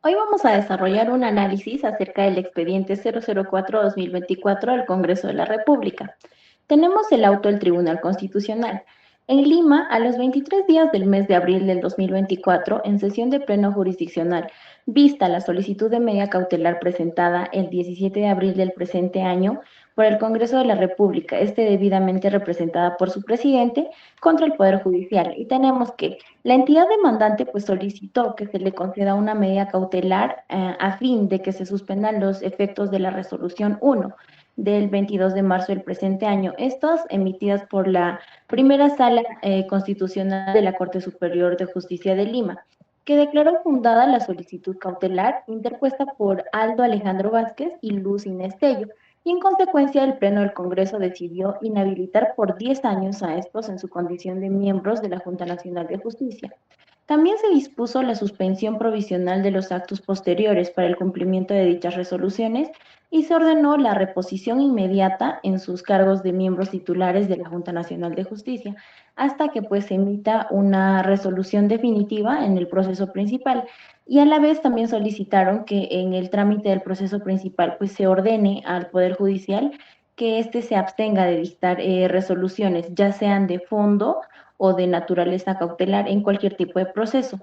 Hoy vamos a desarrollar un análisis acerca del expediente 004-2024 del Congreso de la República. Tenemos el auto del Tribunal Constitucional. En Lima, a los 23 días del mes de abril del 2024, en sesión de pleno jurisdiccional, vista la solicitud de medida cautelar presentada el 17 de abril del presente año por el Congreso de la República, debidamente representada por su presidente, contra el Poder Judicial. Y tenemos que la entidad demandante pues solicitó que se le conceda una medida cautelar a fin de que se suspendan los efectos de la resolución 1 del 22 de marzo del presente año, estas emitidas por la primera sala constitucional de la Corte Superior de Justicia de Lima, que declaró fundada la solicitud cautelar interpuesta por Aldo Alejandro Vázquez y Luz Inés Tello, y en consecuencia el Pleno del Congreso decidió inhabilitar por 10 años a estos en su condición de miembros de la Junta Nacional de Justicia. También se dispuso la suspensión provisional de los actos posteriores para el cumplimiento de dichas resoluciones y se ordenó la reposición inmediata en sus cargos de miembros titulares de la Junta Nacional de Justicia, hasta que pues se emita una resolución definitiva en el proceso principal. Y a la vez también solicitaron que en el trámite del proceso principal pues se ordene al Poder Judicial que éste se abstenga de dictar resoluciones, ya sean de fondo o de naturaleza cautelar en cualquier tipo de proceso.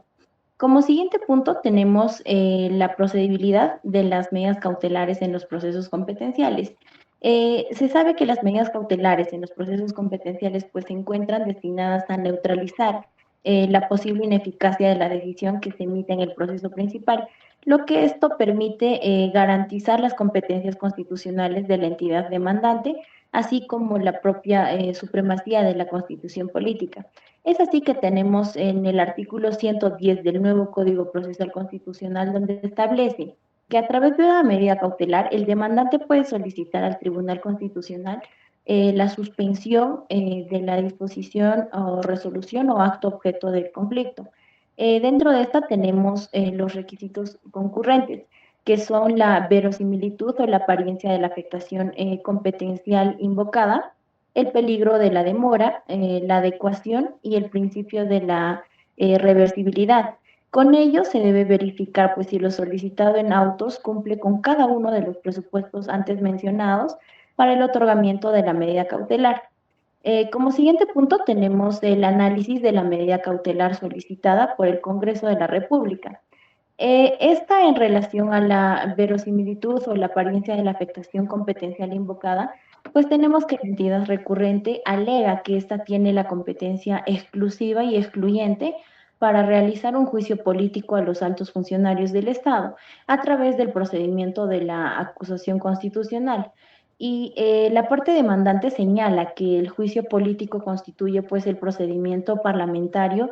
Como siguiente punto tenemos la procedibilidad de las medidas cautelares en los procesos competenciales. Se sabe que las medidas cautelares en los procesos competenciales pues se encuentran destinadas a neutralizar la posible ineficacia de la decisión que se emite en el proceso principal, lo que esto permite garantizar las competencias constitucionales de la entidad demandante, así como la propia supremacía de la constitución política. Es así que tenemos en el artículo 110 del nuevo Código Procesal Constitucional donde establece que a través de una medida cautelar el demandante puede solicitar al Tribunal Constitucional la suspensión de la disposición o resolución o acto objeto del conflicto. Dentro de esta tenemos los requisitos concurrentes, que son la verosimilitud o la apariencia de la afectación competencial invocada, el peligro de la demora, la adecuación y el principio de la reversibilidad. Con ello se debe verificar pues, si lo solicitado en autos cumple con cada uno de los presupuestos antes mencionados para el otorgamiento de la medida cautelar. Como siguiente punto tenemos el análisis de la medida cautelar solicitada por el Congreso de la República. Esta en relación a la verosimilitud o la apariencia de la afectación competencial invocada, pues tenemos que la entidad recurrente alega que ésta tiene la competencia exclusiva y excluyente para realizar un juicio político a los altos funcionarios del Estado a través del procedimiento de la acusación constitucional. Y la parte demandante señala que el juicio político constituye pues el procedimiento parlamentario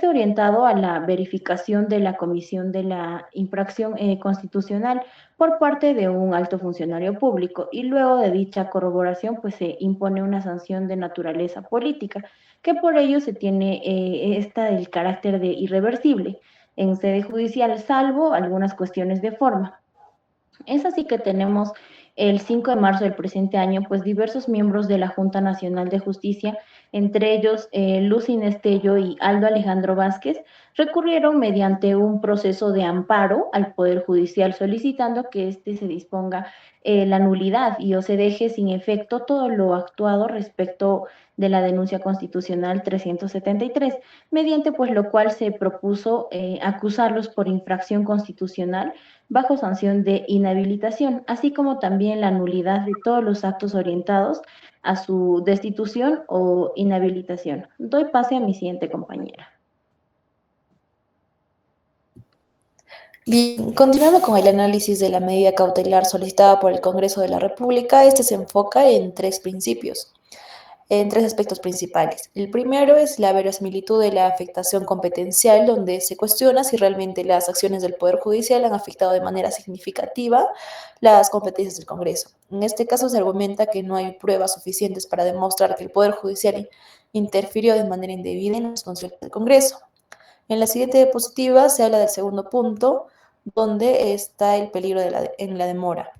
orientado a la verificación de la comisión de la infracción constitucional por parte de un alto funcionario público y luego de dicha corroboración pues se impone una sanción de naturaleza política que por ello se tiene el carácter de irreversible en sede judicial salvo algunas cuestiones de forma. Es así que tenemos el 5 de marzo del presente año, pues diversos miembros de la Junta Nacional de Justicia, entre ellos Luz Inés Tello y Aldo Alejandro Vázquez, recurrieron mediante un proceso de amparo al Poder Judicial solicitando que éste se disponga la nulidad y o se deje sin efecto todo lo actuado respecto de la denuncia constitucional 373, mediante pues lo cual se propuso acusarlos por infracción constitucional bajo sanción de inhabilitación, así como también la nulidad de todos los actos orientados a su destitución o inhabilitación. Doy pase a mi siguiente compañera. Bien, continuando con el análisis de la medida cautelar solicitada por el Congreso de la República, este se enfoca en tres principios, en tres aspectos principales. El primero es la verosimilitud de la afectación competencial, donde se cuestiona si realmente las acciones del Poder Judicial han afectado de manera significativa las competencias del Congreso. En este caso se argumenta que no hay pruebas suficientes para demostrar que el Poder Judicial interfirió de manera indebida en las funciones del Congreso. En la siguiente diapositiva se habla del segundo punto, donde está el peligro en la demora.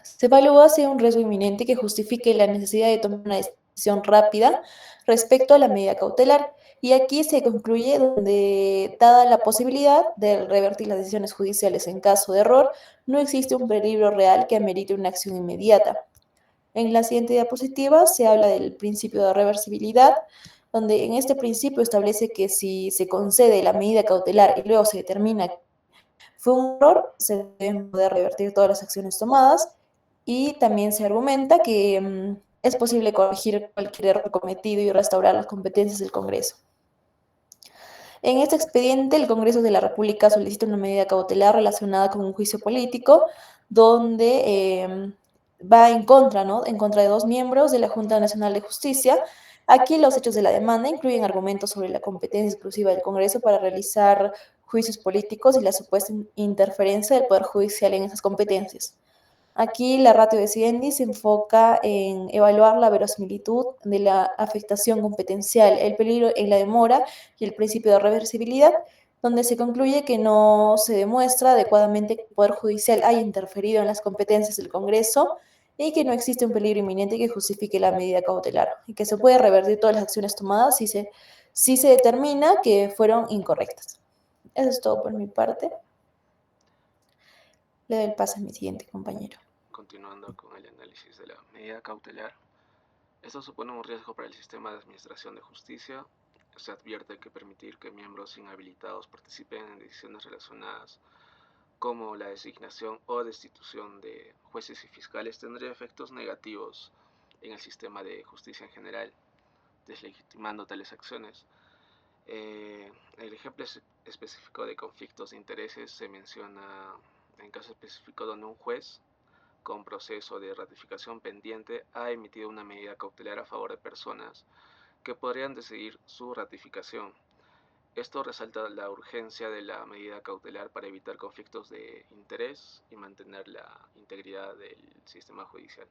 Se evalúa si hay un riesgo inminente que justifique la necesidad de tomar una decisión rápida respecto a la medida cautelar. Y aquí se concluye donde, dada la posibilidad de revertir las decisiones judiciales en caso de error, no existe un peligro real que amerite una acción inmediata. En la siguiente diapositiva se habla del principio de reversibilidad, donde en este principio establece que si se concede la medida cautelar y luego se determina que fue un error, se deben poder revertir todas las acciones tomadas, y también se argumenta que es posible corregir cualquier error cometido y restaurar las competencias del Congreso. En este expediente, el Congreso de la República solicita una medida cautelar relacionada con un juicio político donde va en contra, ¿no? En contra de dos miembros de la Junta Nacional de Justicia. Aquí los hechos de la demanda incluyen argumentos sobre la competencia exclusiva del Congreso para realizar juicios políticos y la supuesta interferencia del Poder Judicial en esas competencias. Aquí la ratio decidendi se enfoca en evaluar la verosimilitud de la afectación competencial, el peligro en la demora y el principio de reversibilidad, donde se concluye que no se demuestra adecuadamente que el Poder Judicial haya interferido en las competencias del Congreso y que no existe un peligro inminente que justifique la medida cautelar y que se puede revertir todas las acciones tomadas si se determina que fueron incorrectas. Eso es todo por mi parte. Le doy el paso a mi siguiente compañero. Continuando con el análisis de la medida cautelar, esto supone un riesgo para el sistema de administración de justicia. Se advierte que permitir que miembros inhabilitados participen en decisiones relacionadas como la designación o destitución de jueces y fiscales tendría efectos negativos en el sistema de justicia en general, deslegitimando tales acciones. El ejemplo específico de conflictos de intereses se menciona en caso específico donde un juez con proceso de ratificación pendiente ha emitido una medida cautelar a favor de personas que podrían decidir su ratificación. Esto resalta la urgencia de la medida cautelar para evitar conflictos de interés y mantener la integridad del sistema judicial.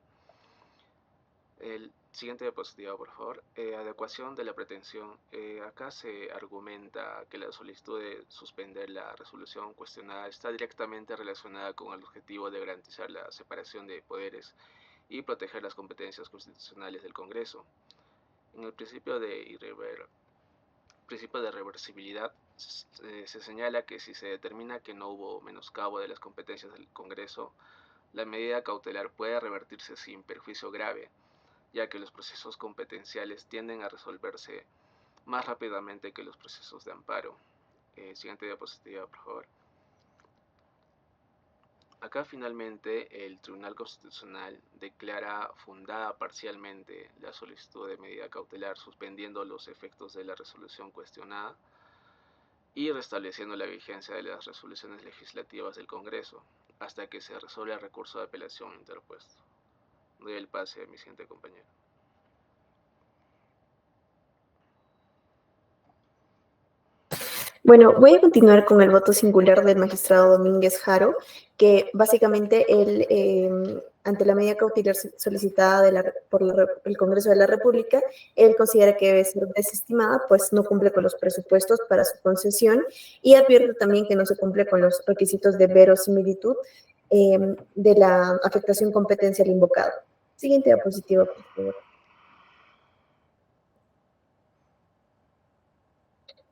El siguiente diapositiva, por favor. Adecuación de la pretensión. Acá se argumenta que la solicitud de suspender la resolución cuestionada está directamente relacionada con el objetivo de garantizar la separación de poderes y proteger las competencias constitucionales del Congreso. En el principio de reversibilidad se señala que si se determina que no hubo menoscabo de las competencias del Congreso, la medida cautelar puede revertirse sin perjuicio grave, ya que los procesos competenciales tienden a resolverse más rápidamente que los procesos de amparo. Siguiente diapositiva, por favor. Acá finalmente el Tribunal Constitucional declara fundada parcialmente la solicitud de medida cautelar, suspendiendo los efectos de la resolución cuestionada y restableciendo la vigencia de las resoluciones legislativas del Congreso hasta que se resuelva el recurso de apelación interpuesto. Doy el pase a mi siguiente compañero. Bueno, voy a continuar con el voto singular del magistrado Domínguez Jaro, que básicamente él, ante la medida cautelar solicitada por el Congreso de la República, él considera que debe ser desestimada, pues no cumple con los presupuestos para su concesión y advierte también que no se cumple con los requisitos de verosimilitud de la afectación competencial invocada. Siguiente diapositiva, por favor.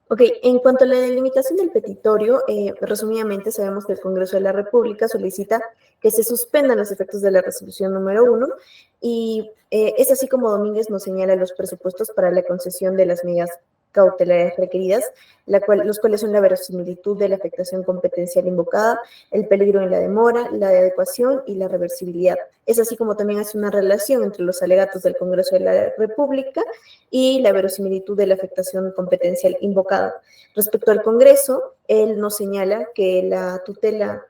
Ok, en cuanto a la delimitación del petitorio, resumidamente sabemos que el Congreso de la República solicita que se suspendan los efectos de la resolución número 1 y es así como Domínguez nos señala los presupuestos para la concesión de las medidas cautelares requeridas, los cuales son la verosimilitud de la afectación competencial invocada, el peligro en la demora, la adecuación y la reversibilidad. Es así como también hace una relación entre los alegatos del Congreso de la República y la verosimilitud de la afectación competencial invocada. Respecto al Congreso, él nos señala que la tutela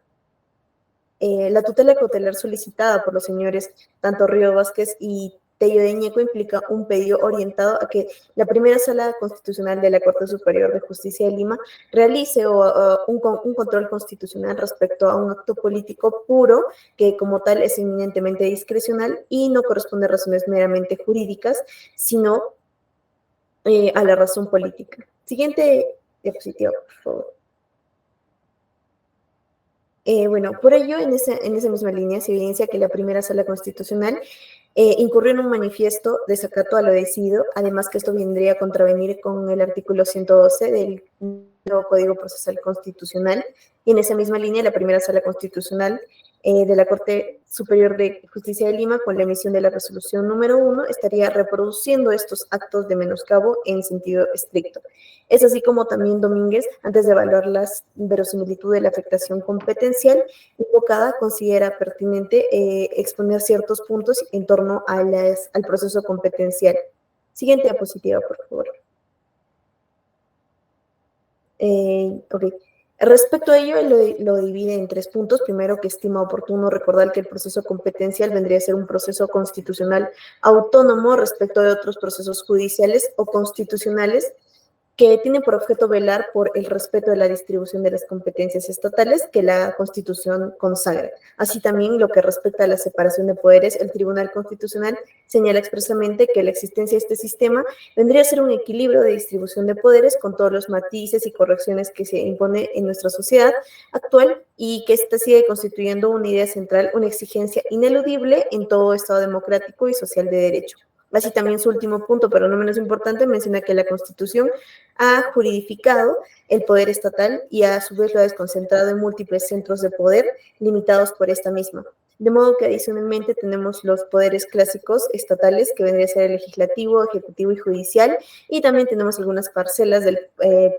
cautelar solicitada por los señores tanto Río Vázquez y Tello de Ñeco implica un pedido orientado a que la primera sala constitucional de la Corte Superior de Justicia de Lima realice un control constitucional respecto a un acto político puro que como tal es eminentemente discrecional y no corresponde a razones meramente jurídicas, sino a la razón política. Siguiente diapositiva, por favor. Bueno, por ello, en esa misma línea se evidencia que la primera sala constitucional incurrió en un manifiesto desacato a lo decidido, además que esto vendría a contravenir con el artículo 112 del nuevo Código Procesal Constitucional, y en esa misma línea la primera Sala Constitucional de la Corte Superior de Justicia de Lima, con la emisión de la resolución número 1, estaría reproduciendo estos actos de menoscabo en sentido estricto. Es así como también Domínguez, antes de evaluar la verosimilitud de la afectación competencial invocada, considera pertinente exponer ciertos puntos en torno a al proceso competencial. Siguiente diapositiva, por favor. Ok. Respecto a ello, él lo divide en 3 puntos. Primero, que estima oportuno recordar que el proceso competencial vendría a ser un proceso constitucional autónomo respecto de otros procesos judiciales o constitucionales que tiene por objeto velar por el respeto de la distribución de las competencias estatales que la Constitución consagra. Así también, lo que respecta a la separación de poderes, el Tribunal Constitucional señala expresamente que la existencia de este sistema vendría a ser un equilibrio de distribución de poderes con todos los matices y correcciones que se impone en nuestra sociedad actual, y que ésta sigue constituyendo una idea central, una exigencia ineludible en todo Estado democrático y social de derecho. Así también, su último punto, pero no menos importante, menciona que la Constitución ha juridificado el poder estatal y a su vez lo ha desconcentrado en múltiples centros de poder limitados por esta misma. De modo que adicionalmente tenemos los poderes clásicos estatales, que vendría a ser el legislativo, ejecutivo y judicial, y también tenemos algunas parcelas del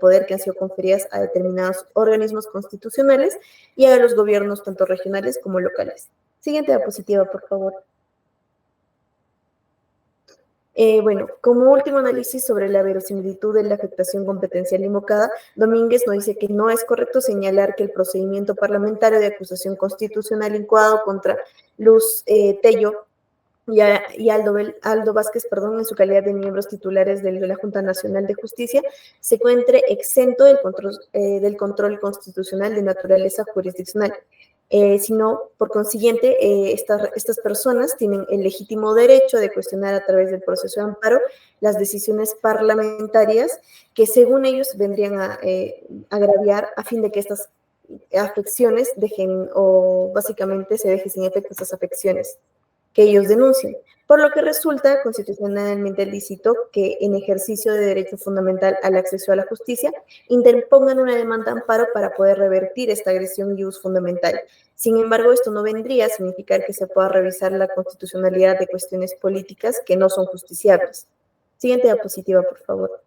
poder que han sido conferidas a determinados organismos constitucionales y a los gobiernos tanto regionales como locales. Siguiente diapositiva, por favor. Bueno, como último análisis sobre la verosimilitud de la afectación competencial invocada, Domínguez nos dice que no es correcto señalar que el procedimiento parlamentario de acusación constitucional incoado contra Luz Tello y Aldo Vázquez, en su calidad de miembros titulares de la Junta Nacional de Justicia, se encuentre exento del control constitucional de naturaleza jurisdiccional. Sino, por consiguiente, estas personas tienen el legítimo derecho de cuestionar a través del proceso de amparo las decisiones parlamentarias que, según ellos, vendrían a agraviar, a fin de que estas afecciones dejen, o básicamente se deje sin efecto estas afecciones que ellos denuncian, por lo que resulta constitucionalmente lícito que, en ejercicio de derecho fundamental al acceso a la justicia, interpongan una demanda de amparo para poder revertir esta agresión y uso fundamental. Sin embargo, esto no vendría a significar que se pueda revisar la constitucionalidad de cuestiones políticas que no son justiciables. Siguiente diapositiva, por favor.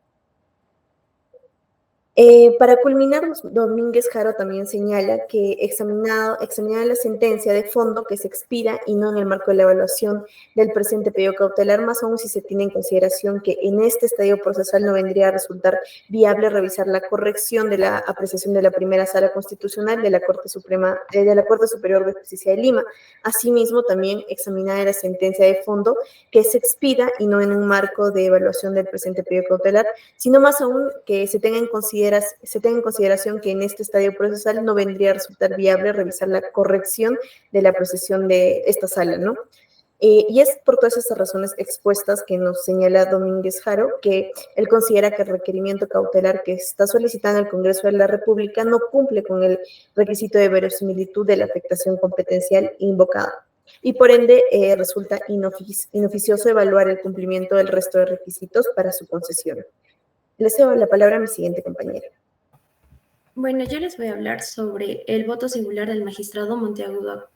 Para culminar, Domínguez Jaro también señala que examinar la sentencia de fondo que se expira y no en el marco de la evaluación del presente pedido cautelar, más aún si se tiene en consideración que en este estadio procesal no vendría a resultar viable revisar la corrección de la apreciación de la primera Sala Constitucional de la Corte Superior de Justicia de Lima. Asimismo, también examinar la sentencia de fondo que se expira y no en un marco de evaluación del presente pedido cautelar, sino más aún que se tenga en consideración que en este estadio procesal no vendría a resultar viable revisar la corrección de la apreciación de esta sala, ¿no? Y es por todas estas razones expuestas que nos señala Domínguez Jaro que él considera que el requerimiento cautelar que está solicitando el Congreso de la República no cumple con el requisito de verosimilitud de la afectación competencial invocada, y por ende resulta inoficioso evaluar el cumplimiento del resto de requisitos para su concesión. Le cedo la palabra a mi siguiente compañera. Bueno, yo les voy a hablar sobre el voto singular del magistrado Monteagudo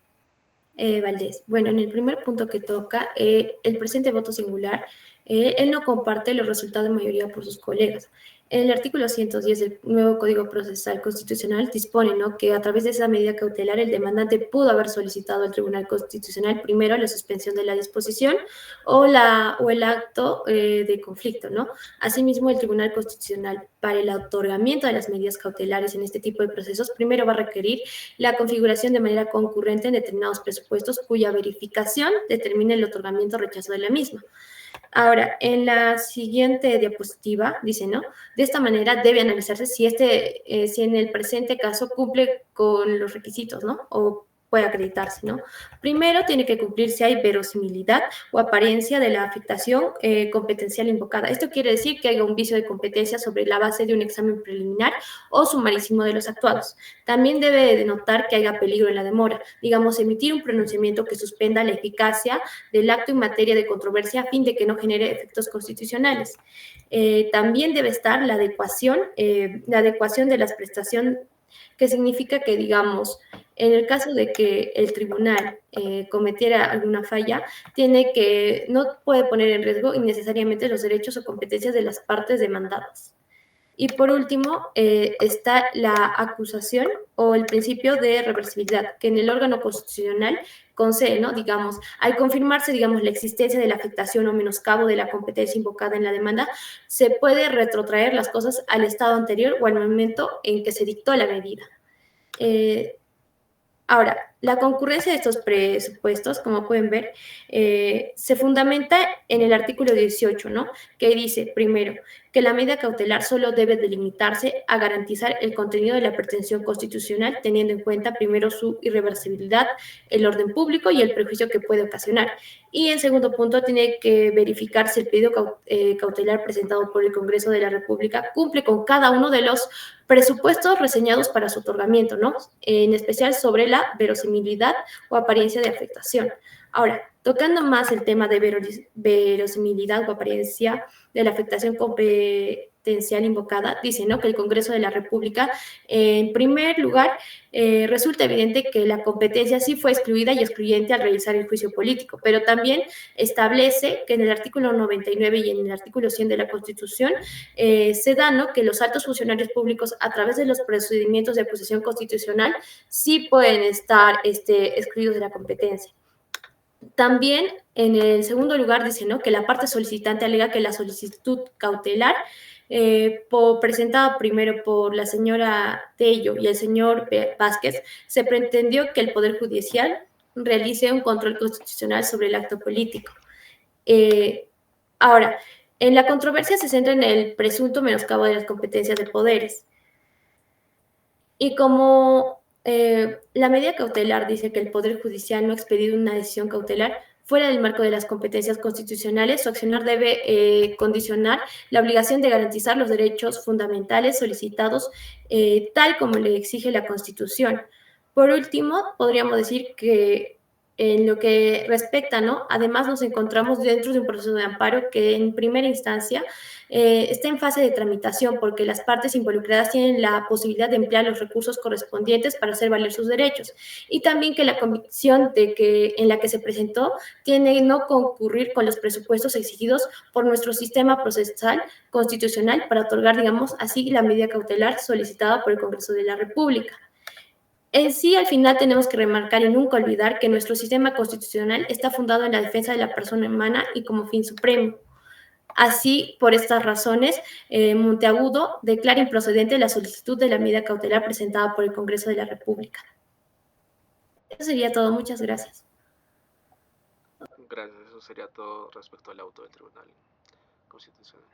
Valdés. Bueno, en el primer punto que toca, el presente voto singular, él no comparte los resultados de mayoría por sus colegas. El artículo 110 del nuevo Código Procesal Constitucional dispone, ¿no?, que a través de esa medida cautelar el demandante pudo haber solicitado al Tribunal Constitucional primero la suspensión de la disposición o el acto de conflicto, ¿no? Asimismo, el Tribunal Constitucional, para el otorgamiento de las medidas cautelares en este tipo de procesos, primero va a requerir la configuración de manera concurrente en determinados presupuestos cuya verificación determine el otorgamiento o rechazo de la misma. Ahora, en la siguiente diapositiva dice, ¿no?, de esta manera debe analizarse si en el presente caso cumple con los requisitos, ¿no?, o puede acreditarse, ¿no? Primero, tiene que cumplir si hay verosimilidad o apariencia de la afectación competencial invocada. Esto quiere decir que haya un vicio de competencia sobre la base de un examen preliminar o sumarísimo de los actuados. También debe denotar que haya peligro en la demora, digamos, emitir un pronunciamiento que suspenda la eficacia del acto en materia de controversia a fin de que no genere efectos constitucionales. También debe estar la adecuación de las prestaciones, que significa que, digamos, en el caso de que el tribunal cometiera alguna falla, no puede poner en riesgo innecesariamente los derechos o competencias de las partes demandadas. Y por último, está la acusación o el principio de reversibilidad, que en el órgano constitucional concede, ¿no? Digamos, al confirmarse, digamos, la existencia de la afectación o menoscabo de la competencia invocada en la demanda, se puede retrotraer las cosas al estado anterior o al momento en que se dictó la medida. Ahora, la concurrencia de estos presupuestos, como pueden ver, se fundamenta en el artículo 18, ¿no? Que dice, primero, que la medida cautelar solo debe delimitarse a garantizar el contenido de la pretensión constitucional, teniendo en cuenta primero su irreversibilidad, el orden público y el perjuicio que puede ocasionar. Y en segundo punto, tiene que verificar si el pedido cautelar presentado por el Congreso de la República cumple con cada uno de los presupuestos reseñados para su otorgamiento, ¿no? En especial sobre la verosimilidad o apariencia de afectación. Ahora, tocando más el tema de verosimilidad o apariencia de la afectación competencial invocada, dice, ¿no?, que el Congreso de la República, en primer lugar, resulta evidente que la competencia sí fue excluida y excluyente al realizar el juicio político, pero también establece que en el artículo 99 y en el artículo 100 de la Constitución se da, ¿no?, que los altos funcionarios públicos, a través de los procedimientos de acusación constitucional, sí pueden estar excluidos de la competencia. También, en el segundo lugar, dice, ¿no?, que la parte solicitante alega que la solicitud cautelar presentada primero por la señora Tello y el señor Vázquez, se pretendió que el Poder Judicial realice un control constitucional sobre el acto político. Ahora, en la controversia se centra en el presunto menoscabo de las competencias de poderes. Y como la medida cautelar dice que el Poder Judicial no ha expedido una decisión cautelar fuera del marco de las competencias constitucionales, su accionar debe condicionar la obligación de garantizar los derechos fundamentales solicitados tal como le exige la Constitución. Por último, podríamos decir que en lo que respecta, ¿no?, además nos encontramos dentro de un proceso de amparo que en primera instancia está en fase de tramitación porque las partes involucradas tienen la posibilidad de emplear los recursos correspondientes para hacer valer sus derechos, y también que la convicción en la que se presentó tiene no concurrir con los presupuestos exigidos por nuestro sistema procesal constitucional para otorgar, digamos así, la medida cautelar solicitada por el Congreso de la República. En sí, al final tenemos que remarcar y nunca olvidar que nuestro sistema constitucional está fundado en la defensa de la persona humana y como fin supremo. Así, por estas razones, Monteagudo declara improcedente la solicitud de la medida cautelar presentada por el Congreso de la República. Eso sería todo. Muchas gracias. Gracias, eso sería todo respecto al auto del Tribunal Constitucional.